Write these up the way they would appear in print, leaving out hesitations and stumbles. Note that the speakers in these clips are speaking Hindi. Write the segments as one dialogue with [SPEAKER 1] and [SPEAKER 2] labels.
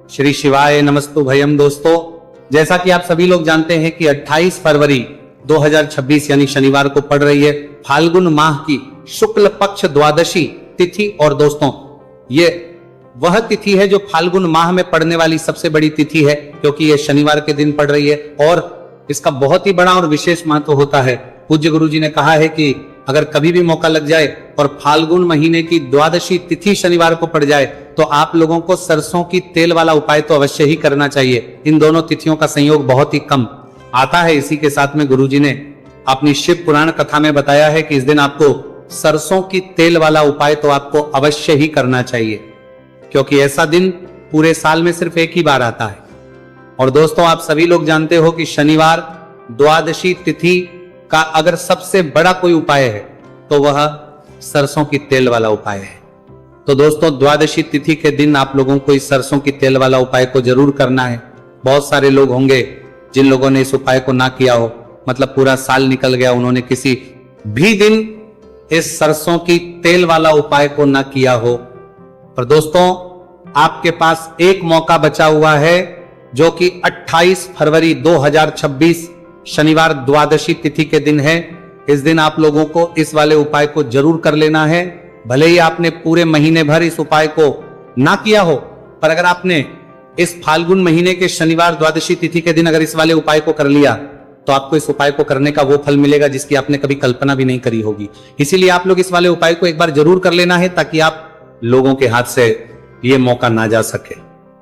[SPEAKER 1] श्री शिवाय नमस्तु भयम। दोस्तों, जैसा कि आप सभी लोग जानते हैं कि 28 फरवरी 2026 यानी शनिवार को पड़ रही है फाल्गुन माह की शुक्ल पक्ष द्वादशी तिथि। और दोस्तों, ये वह तिथि है जो फाल्गुन माह में पड़ने वाली सबसे बड़ी तिथि है, क्योंकि ये शनिवार के दिन पड़ रही है और इसका बहुत ही बड़ा और विशेष महत्व होता है। पूज्य गुरु जी ने कहा है कि अगर कभी भी मौका लग जाए और फाल्गुन महीने की द्वादशी तिथि शनिवार को पड़ जाए तो आप लोगों को सरसों की तेल वाला उपाय तो अवश्य ही करना चाहिए। इन दोनों तिथियों का संयोग बहुत ही कम आता है। इसी के साथ में गुरु जी ने अपनी शिव पुराण कथा में बताया है कि इस दिन आपको सरसों की तेल वाला उपाय तो आपको अवश्य ही करना चाहिए, क्योंकि ऐसा दिन पूरे साल में सिर्फ एक ही बार आता है। और दोस्तों, आप सभी लोग जानते हो कि शनिवार द्वादशी तिथि का अगर सबसे बड़ा कोई उपाय है तो वह सरसों की तेल वाला उपाय है। तो दोस्तों, द्वादशी तिथि के दिन आप लोगों को इस सरसों की तेल वाला उपाय को जरूर करना है। बहुत सारे लोग होंगे जिन लोगों ने इस उपाय को ना किया हो, मतलब पूरा साल निकल गया, उन्होंने किसी भी दिन इस सरसों की तेल वाला उपाय को ना किया हो। पर दोस्तों, आपके पास एक मौका बचा हुआ है, जो कि 28 फरवरी 2026 शनिवार द्वादशी तिथि के दिन है। इस दिन आप लोगों को इस वाले उपाय को जरूर कर लेना है। भले ही आपने पूरे महीने भर इस उपाय को ना किया हो, पर अगर आपने इस फाल्गुन महीने के शनिवार द्वादशी तिथि के दिन अगर इस वाले उपाय को कर लिया तो आपको इस उपाय को करने का वो फल मिलेगा जिसकी आपने कभी कल्पना भी नहीं करी होगी। इसीलिए आप लोग इस वाले उपाय को एक बार जरूर कर लेना है, ताकि आप लोगों के हाथ से ये मौका ना जा सके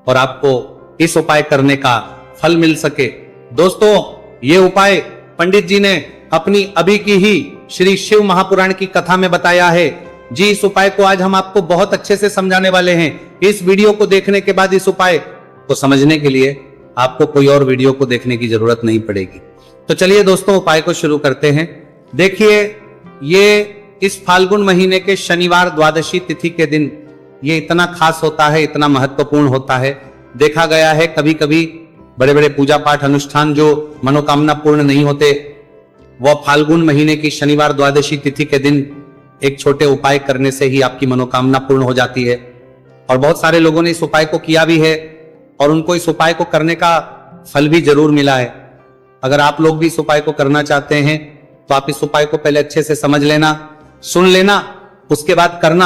[SPEAKER 1] और आपको इस उपाय करने का फल मिल सके। दोस्तों, ये उपाय पंडित जी ने अपनी अभी की ही श्री शिव महापुराण की कथा में बताया है जी। इस उपाय को आज हम आपको बहुत अच्छे से समझाने वाले हैं। इस वीडियो को देखने के बाद इस उपाय को समझने के लिए आपको कोई और वीडियो को देखने की जरूरत नहीं पड़ेगी। तो चलिए दोस्तों, उपाय को शुरू करते हैं। देखिए, ये इस फाल्गुन महीने के शनिवार द्वादशी तिथि के दिन ये इतना खास होता है, इतना महत्वपूर्ण होता है। देखा गया है कभी कभी बड़े बड़े पूजा पाठ अनुष्ठान जो मनोकामना पूर्ण नहीं होते, वह फाल्गुन महीने की शनिवार द्वादशी तिथि के दिन एक छोटे उपाय करने से ही आपकी मनोकामना पूर्ण हो जाती है। और बहुत सारे लोगों ने इस उपाय को किया भी है और उनको इस उपाय को करने का फल भी जरूर मिला है। अगर आप लोग भी इस उपाय को करना चाहते हैं तो आप इस उपाय को पहले अच्छे से समझ लेना, सुन लेना, उसके बाद करना।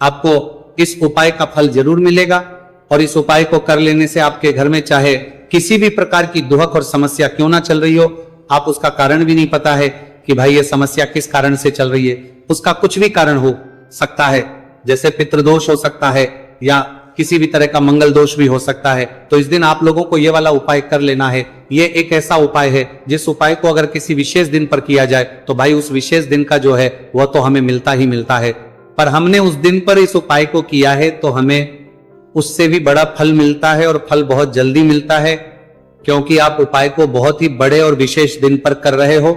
[SPEAKER 1] आपको इस उपाय का फल जरूर मिलेगा। और इस उपाय को कर लेने से आपके घर में चाहे किसी भी प्रकार की दुहक और समस्या क्यों ना चल रही हो, आप उसका कारण भी नहीं पता है कि भाई ये समस्या किस कारण से चल रही है, उसका कुछ भी कारण हो सकता है, जैसे पितृदोष हो सकता है या किसी भी तरह का मंगल दोष भी हो सकता है। तो इस दिन आप लोगों को ये वाला उपाय कर लेना है। ये एक ऐसा उपाय है जिस उपाय को अगर किसी विशेष दिन पर किया जाए तो भाई उस विशेष दिन का जो है वह तो हमें मिलता ही मिलता है। पर हमने उस दिन पर इस उपाय को किया है तो हमें उससे भी बड़ा फल मिलता है, और फल बहुत जल्दी मिलता है, क्योंकि आप उपाय को बहुत ही बड़े और विशेष दिन पर कर रहे हो।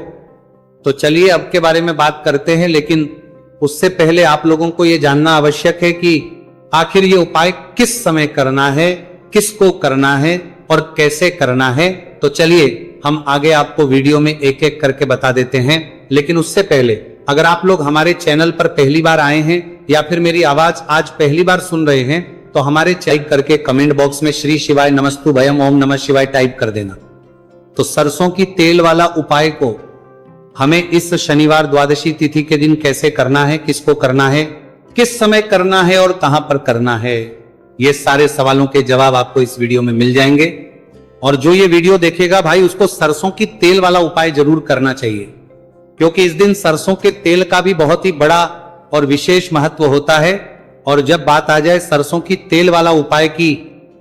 [SPEAKER 1] तो चलिए अब के बारे में बात करते हैं, लेकिन उससे पहले आप लोगों को यह जानना आवश्यक है कि आखिर ये उपाय किस समय करना है, किसको करना है और कैसे करना है। तो चलिए हम आगे आपको वीडियो में एक एक करके बता देते हैं। लेकिन उससे पहले अगर आप लोग हमारे चैनल पर पहली बार आए हैं या फिर मेरी आवाज आज पहली बार सुन रहे हैं तो हमारे चैनल करके कमेंट बॉक्स में श्री शिवाय नमस्तु भयम ओम नमः शिवाय टाइप कर देना। तो सरसों की तेल वाला उपाय को हमें इस शनिवार द्वादशी तिथि के दिन कैसे करना है, किसको करना है, किस समय करना है और कहां पर करना है, ये सारे सवालों के जवाब आपको इस वीडियो में मिल जाएंगे। और जो ये वीडियो देखेगा भाई उसको सरसों की तेल वाला उपाय जरूर करना चाहिए, क्योंकि इस दिन सरसों के तेल का भी बहुत ही बड़ा और विशेष महत्व होता है। और जब बात आ जाए सरसों की तेल वाला उपाय की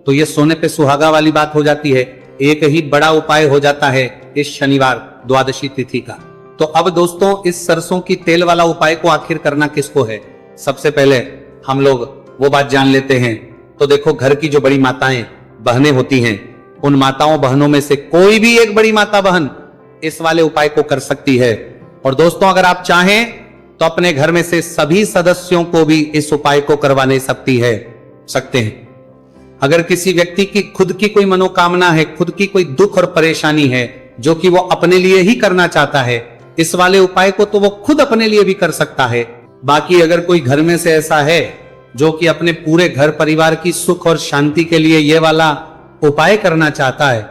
[SPEAKER 1] तो यह सोने पे सुहागा वाली बात हो जाती है। एक ही बड़ा उपाय हो जाता है इस शनिवार द्वादशी तिथि का। तो अब दोस्तों, इस सरसों की तेल वाला उपाय को आखिर करना किसको है, सबसे पहले हम लोग वो बात जान लेते हैं। तो देखो, घर की जो बड़ी माताएं बहनें होती हैं, उन माताओं बहनों में से कोई भी एक बड़ी माता बहन इस वाले उपाय को कर सकती है। और दोस्तों, अगर आप चाहें तो अपने घर में से सभी सदस्यों को भी इस उपाय को करवाने सकते हैं। अगर किसी व्यक्ति की खुद की कोई मनोकामना है, खुद की कोई दुख और परेशानी है जो कि वो अपने लिए ही करना चाहता है, इस वाले उपाय को तो वो खुद अपने लिए भी कर सकता है। बाकी अगर कोई घर में से ऐसा है जो कि अपने पूरे घर परिवार की सुख और शांति के लिए ये वाला उपाय करना चाहता है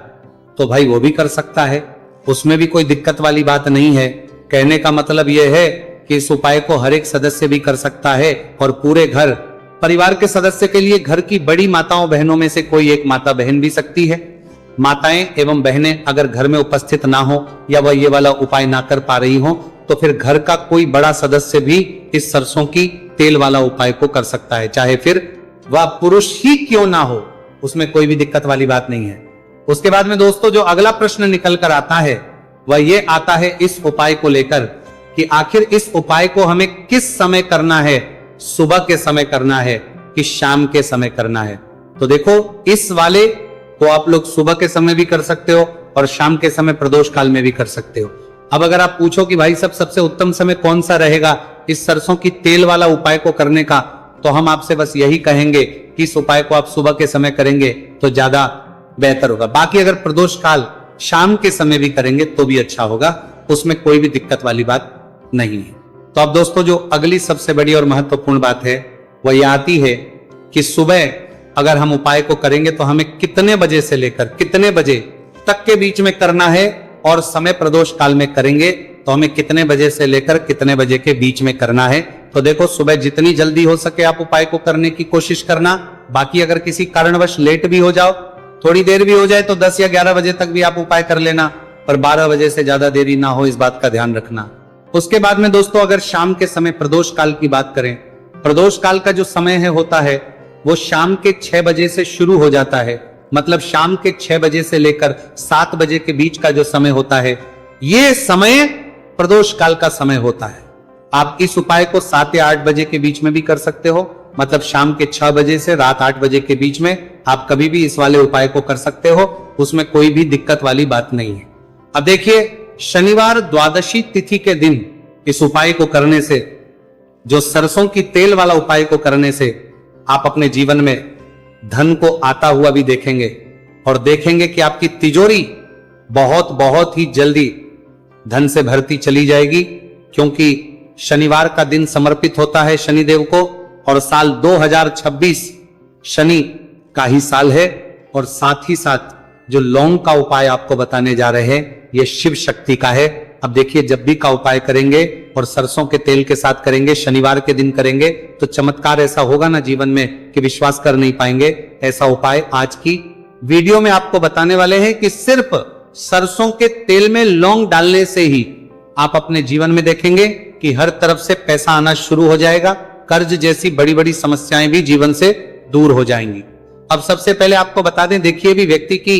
[SPEAKER 1] तो भाई वो भी कर सकता है, उसमें भी कोई दिक्कत वाली बात नहीं है। कहने का मतलब यह है कि इस उपाय को हर एक सदस्य भी कर सकता है और पूरे घर परिवार के सदस्य के लिए घर की बड़ी माताओं बहनों में से कोई एक माता बहन भी सकती है। माताएं एवं बहनें अगर घर में उपस्थित ना हो या वह ये वाला उपाय ना कर पा रही हो तो फिर घर का कोई बड़ा सदस्य भी इस सरसों की तेल वाला उपाय को कर सकता है, चाहे फिर वह पुरुष ही क्यों ना हो, उसमें कोई भी दिक्कत वाली बात नहीं है। उसके बाद में दोस्तों जो अगला प्रश्न निकल कर आता है वह ये आता है इस उपाय को लेकर कि आखिर इस उपाय को हमें किस समय करना है, सुबह के समय करना है कि शाम के समय करना है। तो देखो इस वाले को आप लोग सुबह के समय भी कर सकते हो और शाम के समय प्रदोष काल में भी कर सकते हो। अब अगर आप पूछो कि भाई सबसे उत्तम समय कौन सा रहेगा इस सरसों की तेल वाला उपाय को करने का, तो हम आपसे बस यही कहेंगे कि इस उपाय को आप सुबह के समय करेंगे तो ज्यादा बेहतर होगा। बाकी अगर प्रदोष काल शाम के समय भी करेंगे तो भी अच्छा होगा, उसमें कोई भी दिक्कत वाली बात नहीं है। तो अब दोस्तों जो अगली सबसे बड़ी और महत्वपूर्ण बात है वह यह आती है कि सुबह अगर हम उपाय को करेंगे तो हमें कितने बजे से लेकर कितने बजे तक के बीच में करना है, और समय प्रदोष काल में करेंगे तो हमें कितने बजे से लेकर कितने बजे के बीच में करना है। तो देखो सुबह जितनी जल्दी हो सके आप उपाय को करने की कोशिश करना। बाकी अगर किसी कारणवश लेट भी हो जाओ, थोड़ी देर भी हो जाए तो 10 या 11 बजे तक भी आप उपाय कर लेना, पर 12 बजे से ज्यादा देरी ना हो, इस बात का ध्यान रखना। उसके बाद में दोस्तों अगर शाम के समय प्रदोष काल की बात करें, प्रदोष काल का जो समय है होता है वो शाम के 6 बजे से शुरू हो जाता है। मतलब शाम के 6 बजे से लेकर 7 बजे के बीच का जो समय होता है ये समय प्रदोष काल का समय होता है। आप इस उपाय को 7 या 8 बजे के बीच में भी कर सकते हो, मतलब शाम के 6 बजे से रात 8 बजे के बीच में आप कभी भी इस वाले उपाय को कर सकते हो, उसमें कोई भी दिक्कत वाली बात नहीं है। अब देखिए शनिवार द्वादशी तिथि के दिन इस उपाय को करने से, जो सरसों की तेल वाला उपाय को करने से आप अपने जीवन में धन को आता हुआ भी देखेंगे और देखेंगे कि आपकी तिजोरी बहुत बहुत ही जल्दी धन से भरती चली जाएगी, क्योंकि शनिवार का दिन समर्पित होता है शनिदेव को और साल 2026 शनि का ही साल है। और साथ ही साथ जो लौंग का उपाय आपको बताने जा रहे हैं ये शिव शक्ति का है। अब देखिए जब भी का उपाय करेंगे और सरसों के तेल के साथ करेंगे, शनिवार के दिन करेंगे, तो चमत्कार ऐसा होगा ना जीवन में कि विश्वास कर नहीं पाएंगे। ऐसा उपाय आज की वीडियो में आपको बताने वाले हैं कि सिर्फ सरसों के तेल में लौंग डालने से ही आप अपने जीवन में देखेंगे कि हर तरफ से पैसा आना शुरू हो जाएगा, कर्ज जैसी बड़ी बड़ी समस्याएं भी जीवन से दूर हो जाएंगी। अब सबसे पहले आपको बता दें, देखिए भी व्यक्ति की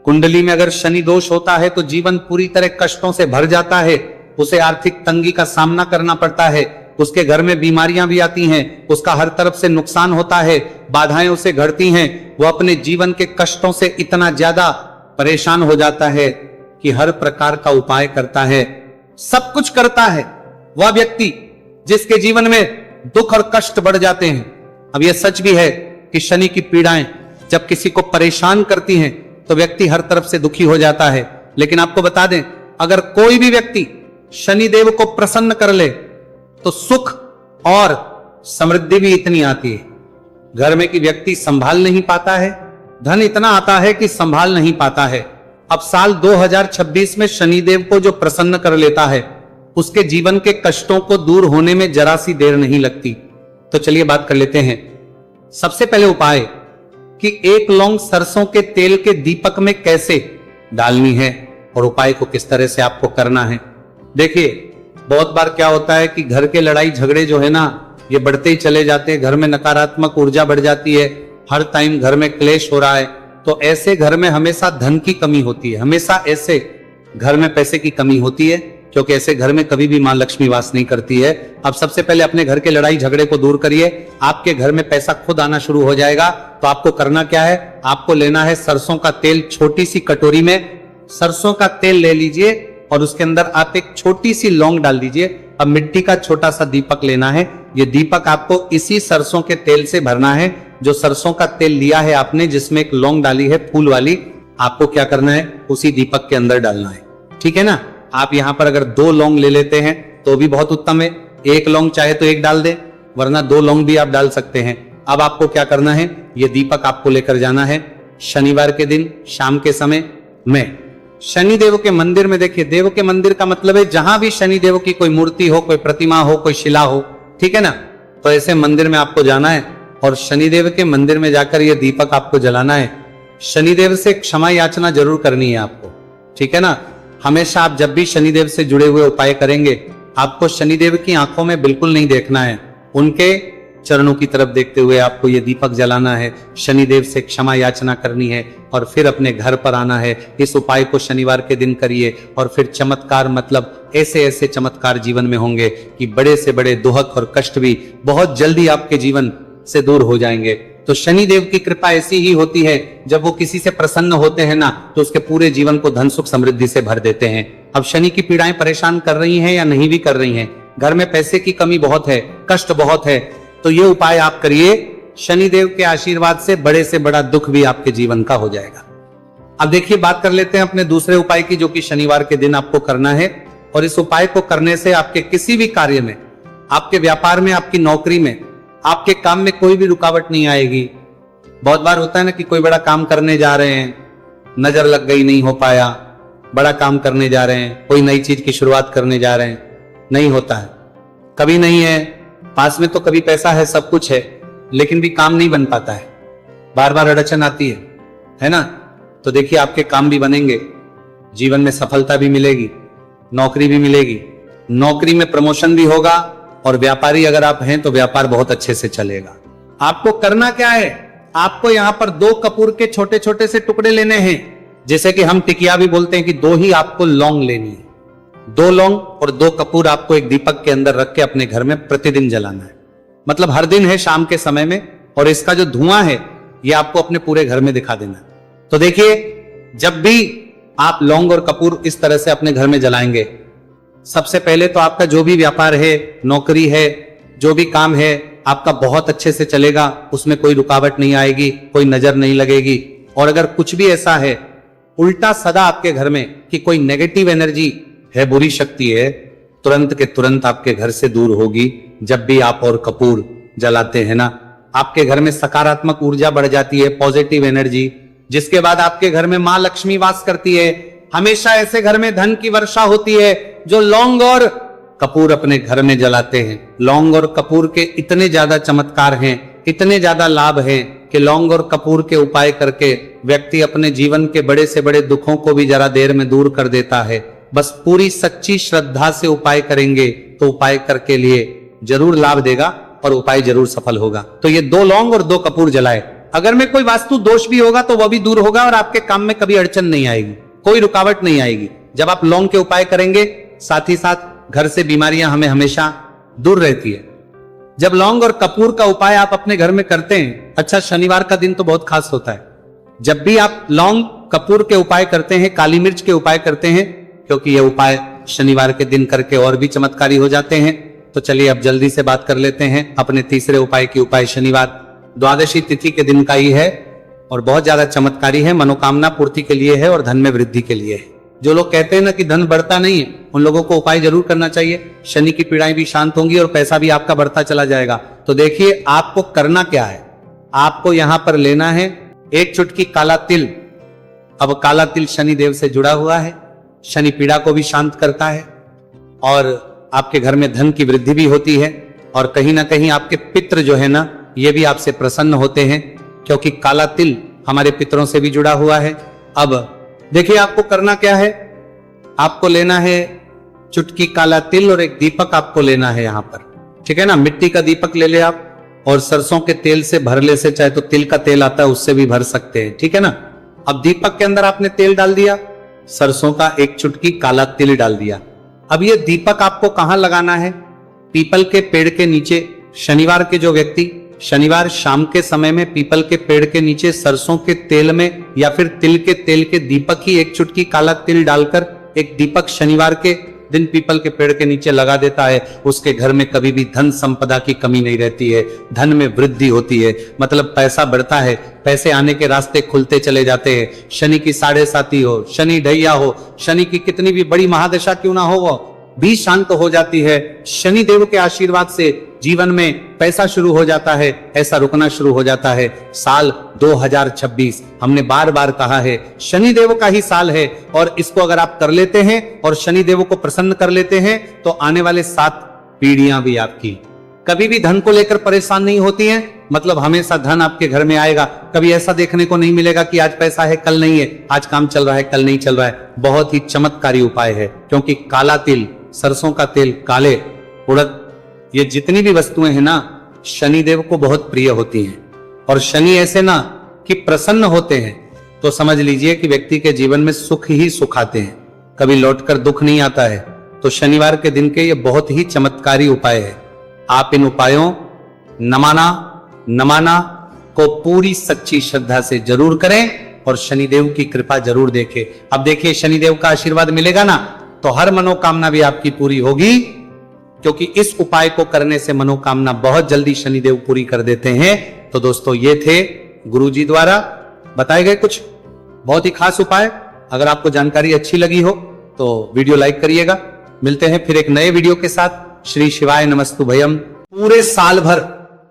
[SPEAKER 1] कुंडली में अगर शनि दोष होता है तो जीवन पूरी तरह कष्टों से भर जाता है, उसे आर्थिक तंगी का सामना करना पड़ता है, उसके घर में बीमारियां भी आती हैं, उसका हर तरफ से नुकसान होता है, बाधाएं उसे घड़ती हैं, वो अपने जीवन के कष्टों से इतना ज्यादा परेशान हो जाता है कि हर प्रकार का उपाय करता है, सब कुछ करता है। वह व्यक्ति जिसके जीवन में दुख और कष्ट बढ़ जाते हैं, अब यह सच भी है कि शनि की पीड़ाएं जब किसी को परेशान करती हैं तो व्यक्ति हर तरफ से दुखी हो जाता है। लेकिन आपको बता दें, अगर कोई भी व्यक्ति शनिदेव को प्रसन्न कर ले तो सुख और समृद्धि भी इतनी आती है, घर में कि व्यक्ति संभाल नहीं पाता है, धन इतना आता है कि संभाल नहीं पाता है। अब साल 2026 में शनिदेव को जो प्रसन्न कर लेता है उसके जीवन के कष्टों को दूर होने में जरा सी देर नहीं लगती। तो चलिए बात कर लेते हैं। सबसे पहले उपाय कि एक लौंग सरसों के तेल के दीपक में कैसे डालनी है और उपाय को किस तरह से आपको करना है। देखिए बहुत बार क्या होता है कि घर के लड़ाई झगड़े जो है ना ये बढ़ते ही चले जाते हैं, घर में नकारात्मक ऊर्जा बढ़ जाती है, हर टाइम घर में क्लेश हो रहा है, तो ऐसे घर में हमेशा धन की कमी होती है, हमेशा ऐसे घर में पैसे की कमी होती है, क्योंकि ऐसे घर में कभी भी मां लक्ष्मी वास नहीं करती है। अब सबसे पहले अपने घर के लड़ाई झगड़े को दूर करिए, आपके घर में पैसा खुद आना शुरू हो जाएगा। तो आपको करना क्या है, आपको लेना है सरसों का तेल, छोटी सी कटोरी में सरसों का तेल ले लीजिए और उसके अंदर आप एक छोटी सी लौंग डाल दीजिए। अब मिट्टी का छोटा सा दीपक लेना है, ये दीपक आपको इसी सरसों के तेल से भरना है। जो सरसों का तेल लिया है आपने, जिसमें एक लौंग डाली है फूल वाली, आपको क्या करना है, उसी दीपक के अंदर डालना है, ठीक है ना। आप यहां पर अगर 2 लौंग ले लेते हैं तो भी बहुत उत्तम है, 1 लौंग चाहे तो 1 डाल दें, वरना 2 लौंग भी आप डाल सकते हैं। अब आपको क्या करना है, ये दीपक आपको लेकर जाना है शनिवार के दिन शाम के समय में शनिदेव के मंदिर में। देखिए, देव के मंदिर का मतलब है जहां भी शनिदेव की कोई मूर्ति हो, कोई प्रतिमा हो, कोई शिला हो, ठीक है ना, तो ऐसे मंदिर में आपको जाना है और शनिदेव के मंदिर में जाकर यह दीपक आपको जलाना है। शनिदेव से क्षमा याचना जरूर करनी है आपको, ठीक है ना। हमेशा आप जब भी शनिदेव से जुड़े हुए उपाय करेंगे, आपको शनिदेव की आंखों में बिल्कुल नहीं देखना है, उनके चरणों की तरफ देखते हुए आपको ये दीपक जलाना है, शनिदेव से क्षमा याचना करनी है और फिर अपने घर पर आना है। इस उपाय को शनिवार के दिन करिए और फिर चमत्कार, मतलब ऐसे ऐसे चमत्कार जीवन में होंगे कि बड़े से बड़े दुख और कष्ट भी बहुत जल्दी आपके जीवन से दूर हो जाएंगे। तो शनिदेव की कृपा ऐसी ही होती है, जब वो किसी से प्रसन्न होते हैं ना, तो उसके पूरे जीवन को धन सुख समृद्धि से भर देते हैं। अब शनि की पीड़ाएं परेशान कर रही हैं या नहीं भी कर रही हैं, घर में पैसे की कमी बहुत है, कष्ट बहुत है, तो ये उपाय आप करिए, शनिदेव के आशीर्वाद से बड़ा दुख भी आपके जीवन का हो जाएगा। अब देखिए, बात कर लेते हैं अपने दूसरे उपाय की, जो कि शनिवार के दिन आपको करना है। और इस उपाय को करने से आपके किसी भी कार्य में, आपके व्यापार में, आपकी नौकरी में, आपके काम में कोई भी रुकावट नहीं आएगी। बहुत बार होता है ना कि कोई बड़ा काम करने जा रहे हैं, नजर लग गई, नहीं हो पाया, बड़ा काम करने जा रहे हैं, कोई नई चीज की शुरुआत करने जा रहे हैं, नहीं होता है, कभी नहीं है, पास में तो कभी पैसा है, सब कुछ है, लेकिन भी काम नहीं बन पाता है, बार बार अड़चन आती है ना। तो देखिए, आपके काम भी बनेंगे, जीवन में सफलता भी मिलेगी, नौकरी भी मिलेगी, नौकरी में प्रमोशन भी होगा, और व्यापारी अगर आप हैं तो व्यापार बहुत अच्छे से चलेगा। आपको करना क्या है, आपको यहां पर 2 कपूर के छोटे छोटे से टुकड़े लेने हैं, जैसे कि हम टिकिया भी बोलते हैं कि 2 ही आपको लौंग लेनी है। 2 लौंग और 2 कपूर आपको एक दीपक के अंदर रख के अपने घर में प्रतिदिन जलाना है, मतलब हर दिन है शाम के समय में, और इसका जो धुआं है ये आपको अपने पूरे घर में दिखा देना है। तो देखिए, जब भी आप लौंग और कपूर इस तरह से अपने घर में जलाएंगे, सबसे पहले तो आपका जो भी व्यापार है, नौकरी है, जो भी काम है, आपका बहुत अच्छे से चलेगा, उसमें कोई रुकावट नहीं आएगी, कोई नजर नहीं लगेगी। और अगर कुछ भी ऐसा है उल्टा सदा आपके घर में कि कोई नेगेटिव एनर्जी है, बुरी शक्ति है, तुरंत के तुरंत आपके घर से दूर होगी। जब भी आप और कपूर जलाते हैं ना, आपके घर में सकारात्मक ऊर्जा बढ़ जाती है, पॉजिटिव एनर्जी, जिसके बाद आपके घर में मां लक्ष्मी वास करती है। हमेशा ऐसे घर में धन की वर्षा होती है जो लौंग और कपूर अपने घर में जलाते हैं। लौंग और कपूर के इतने ज्यादा चमत्कार हैं, इतने ज्यादा लाभ हैं कि लौंग और कपूर के उपाय करके व्यक्ति अपने जीवन के बड़े से बड़े दुखों को भी जरा देर में दूर कर देता है। बस पूरी सच्ची श्रद्धा से उपाय करेंगे तो उपाय करके लिए जरूर लाभ देगा और उपाय जरूर सफल होगा। तो ये 2 लौंग और 2 कपूर जलाए। अगर में कोई वास्तु दोष भी होगा तो वह भी दूर होगा और आपके काम में कभी अड़चन नहीं आएगी, कोई रुकावट नहीं आएगी। जब आप लौंग के उपाय करेंगे, साथ ही साथ घर से बीमारियां हमें हमेशा दूर रहती है। जब लौंग और कपूर का उपाय आप अपने घर में करते हैं, अच्छा शनिवार का दिन तो बहुत खास होता है। जब भी आप लौंग कपूर के उपाय करते हैं, काली मिर्च के उपाय करते हैं, क्योंकि यह उपाय शनिवार के दिन करके और भी चमत्कारी हो जाते हैं। तो चलिए अब जल्दी से बात कर लेते हैं अपने तीसरे उपाय की। उपाय शनिवार द्वादशी तिथि के दिन का ही है और बहुत ज्यादा चमत्कारी है, मनोकामना पूर्ति के लिए है और धन में वृद्धि के लिए है। जो लोग कहते हैं ना कि धन बढ़ता नहीं है, उन लोगों को उपाय जरूर करना चाहिए। शनि की पीड़ाएं भी शांत होंगी और पैसा भी आपका बढ़ता चला जाएगा। तो देखिए आपको करना क्या है, आपको यहां पर लेना है 1 चुटकी काला तिल। अब काला तिल शनि देव से जुड़ा हुआ है, शनि पीड़ा को भी शांत करता है और आपके घर में धन की वृद्धि भी होती है और कहीं ना कहीं आपके पितृ जो है ना, ये भी आपसे प्रसन्न होते हैं, क्योंकि काला तिल हमारे पितरों से भी जुड़ा हुआ है। अब देखिए आपको करना क्या है, आपको लेना है चुटकी काला तिल और एक दीपक आपको लेना है यहां पर, ठीक है ना। मिट्टी का दीपक ले ले आप और सरसों के तेल से भर ले से, चाहे तो तिल का तेल आता है उससे भी भर सकते हैं, ठीक है ना। अब दीपक के अंदर आपने तेल डाल दिया, सरसों का 1 चुटकी काला तिल डाल दिया। अब ये दीपक आपको कहां लगाना है, पीपल के पेड़ के नीचे। शनिवार के जो व्यक्ति शनिवार शाम के समय में पीपल के पेड़ के नीचे सरसों के तेल में या फिर तिल के तेल के दीपक ही 1 चुटकी काला तिल डालकर एक दीपक शनिवार के दिन पीपल के पेड़ के नीचे लगा देता है, उसके घर में कभी भी धन संपदा की कमी नहीं रहती है, धन में वृद्धि होती है, मतलब पैसा बढ़ता है, पैसे आने के रास्ते खुलते चले जाते हैं। शनि की 7.5 हो, शनि ढैया हो, शनि की कितनी भी बड़ी महादशा क्यों ना हो, वो भी शांत हो जाती है। शनि देव के आशीर्वाद से जीवन में पैसा शुरू हो जाता है, ऐसा रुकना शुरू हो जाता है। साल 2026 हमने बार बार कहा है शनि देव का ही साल है, और इसको अगर आप कर लेते हैं और शनि देव को प्रसन्न कर लेते हैं तो आने वाले 7 पीढ़ियां भी आपकी कभी भी धन को लेकर परेशान नहीं होती हैं। मतलब हमेशा धन आपके घर में आएगा। कभी ऐसा देखने को नहीं मिलेगा कि आज पैसा है कल नहीं है, आज काम चल रहा है कल नहीं चल रहा है। बहुत ही चमत्कारी उपाय है, क्योंकि काला तिल, सरसों का तेल, काले उड़द, ये जितनी भी वस्तुएं हैं ना शनि देव को बहुत प्रिय होती हैं। और शनि ऐसे ना कि प्रसन्न होते हैं तो समझ लीजिए कि व्यक्ति के जीवन में सुख ही सुख आते हैं, कभी लौटकर दुख नहीं आता है। तो शनिवार के दिन के ये बहुत ही चमत्कारी उपाय है। आप इन उपायों नमाना को पूरी सच्ची श्रद्धा से जरूर करें और शनिदेव की कृपा जरूर देखें। अब देखिए शनिदेव का आशीर्वाद मिलेगा ना तो हर मनोकामना भी आपकी पूरी होगी, क्योंकि इस उपाय को करने से मनोकामना बहुत जल्दी शनिदेव पूरी कर देते हैं। तो दोस्तों ये थे गुरुजी द्वारा बताए गए कुछ बहुत ही खास उपाय। अगर आपको जानकारी अच्छी लगी हो तो वीडियो लाइक करिएगा। मिलते हैं फिर एक नए वीडियो के साथ। श्री शिवाय नमस्तु भयम। पूरे साल भर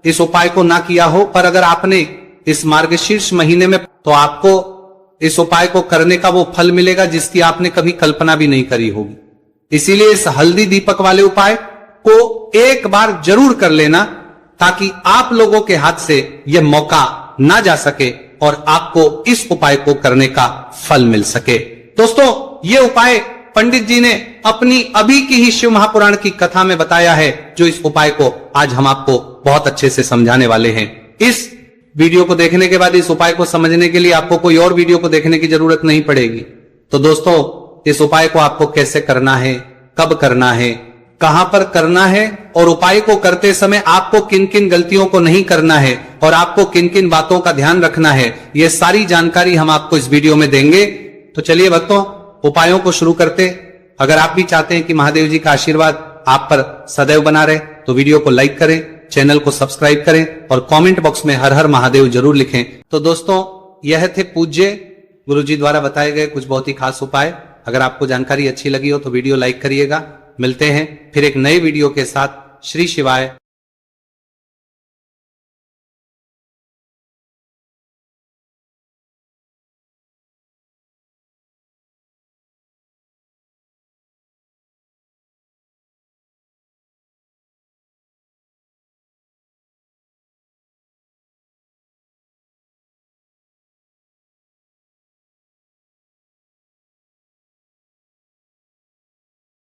[SPEAKER 1] इस उपाय को ना किया हो, पर अगर आपने इस मार्गशीर्ष महीने में, तो आपको इस उपाय को करने का वो फल मिलेगा जिसकी आपने कभी कल्पना भी नहीं करी होगी। इसीलिए इस हल्दी दीपक वाले उपाय को एक बार जरूर कर लेना, ताकि आप लोगों के हाथ से यह मौका ना जा सके और आपको इस उपाय को करने का फल मिल सके। दोस्तों ये उपाय पंडित जी ने अपनी अभी की ही शिव महापुराण की कथा में बताया है, जो इस उपाय को आज हम आपको बहुत अच्छे से समझाने वाले हैं। इस वीडियो को देखने के बाद इस उपाय को समझने के लिए आपको कोई और वीडियो को देखने की जरूरत नहीं पड़ेगी। तो दोस्तों इस उपाय को आपको कैसे करना है, कब करना है, कहां पर करना है, और उपाय को करते समय आपको किन किन गलतियों को नहीं करना है और आपको किन किन बातों का ध्यान रखना है, ये सारी जानकारी हम आपको इस वीडियो में देंगे। तो चलिए भक्तों उपायों को शुरू करते। अगर आप भी चाहते हैं कि महादेव जी का आशीर्वाद आप पर सदैव बना रहे तो वीडियो को लाइक करें, चैनल को सब्सक्राइब करें और कमेंट बॉक्स में हर हर महादेव जरूर लिखें। तो दोस्तों यह थे पूज्य गुरुजी द्वारा बताए गए कुछ बहुत ही खास उपाय। अगर आपको जानकारी अच्छी लगी हो तो वीडियो लाइक करिएगा। मिलते हैं फिर एक नए वीडियो के साथ। श्री शिवाय।